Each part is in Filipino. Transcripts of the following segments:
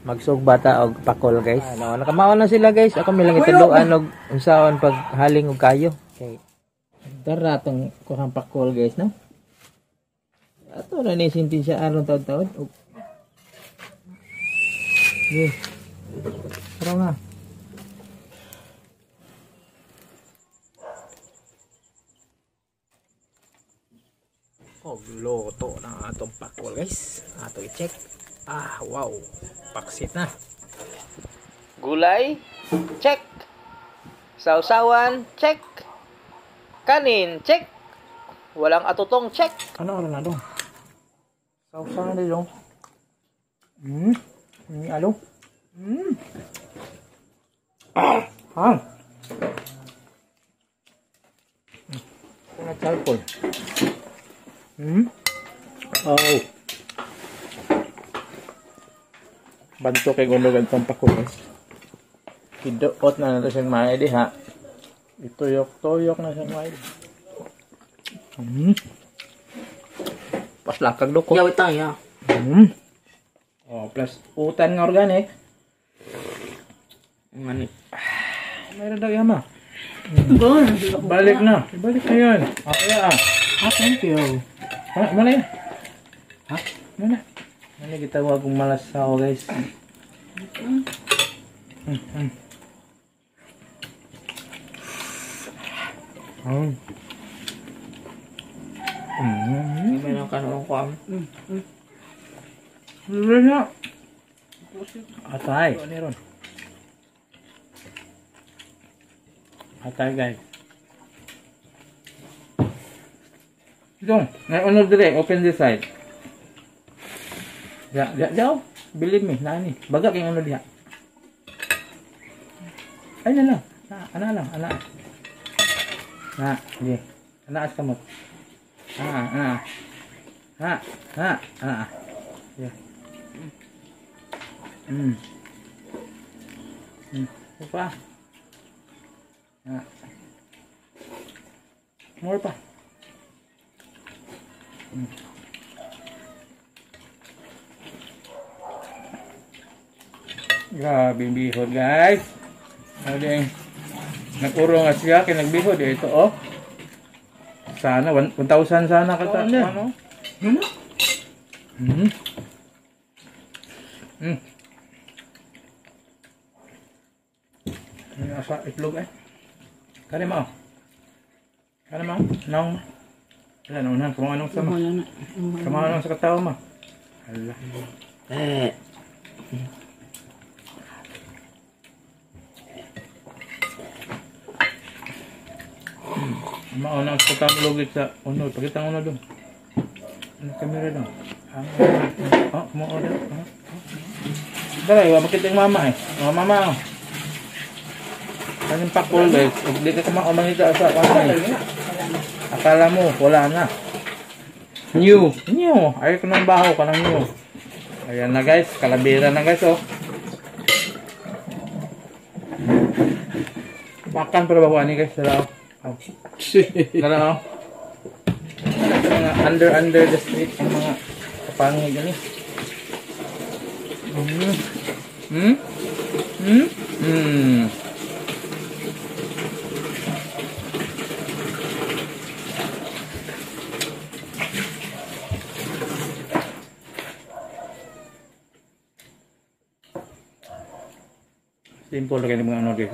Magsug bata og pakol guys. Ano, nakamaon na sila guys. Ako milang italuan og unsaon pag haling og kayo. Okay. Dara tong kuhang pakol guys, no? Ato na ni sintensya aron taud-taud. Ni. Pero nga. Og loto na atong pakol guys. Ato i-check. Ah, wow. Paksit na. Gulay, check. Sausawan, check. Kanin, check. Walang atutong, check. Ano na dong? Sausawan na dong. Alo. Ah. Ano charcoal? Oh. Banto kay gunog ang pampako guys. Kiduot na nato siyang maay di ha. Ituyok-tuyok na siyang maay. Paslakag do ko. Yaw ita ya. Oh, plus utan nga organic. Ngani. Mayroon daw yama. Balik na. Balik na yun. Okay ah. Thank you. Mana yan? Ha? Mana? Mana kita wag kong malasaw guys. May nang kanong ko am. Wala na. Atay. Ano ron? Atay guys. Dong, na-honor dire, open this side. Ya, believe me, nani. Baga kay ano diha. Ay na lang. Ana. Na, di. Ana as kamot. Ana. Ya. Pa. More pa. Grabe bihod guys. Ano din nag-uro nga siya kay nagbihod ito oh. Sana 1,000 sana kata ano. Ini asa itlog eh. Kani mo. Naong. Ano na, kung anong sama. Kung anong sa katao mo. Hala. Mauna sa katao lugit sa unod. Pakita ang unod doon. Ano kamera doon? Kumuha doon. Dala, iwa makita yung mama eh. Mama oh. Kanin pakul guys. Hindi ka kumakamangita sa kamay. Akala mo, wala na. New. Ayaw ko ng baho ka ng new. Ayan na guys, kalabira na guys oh. Makan para bawa ni guys, dala oh. Dala oh. Mga under the street ang mga kapangig gani. Simple kayo mga ano dito.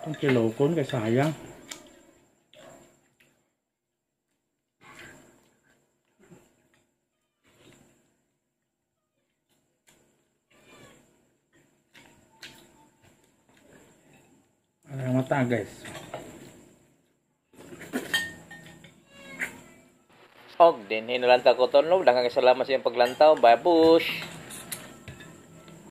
Itong kilokon kay sayang. Ang mata guys. Og din hinalanta ko tonlog, daghang salamat sa iyong paglantaw. Bye bush.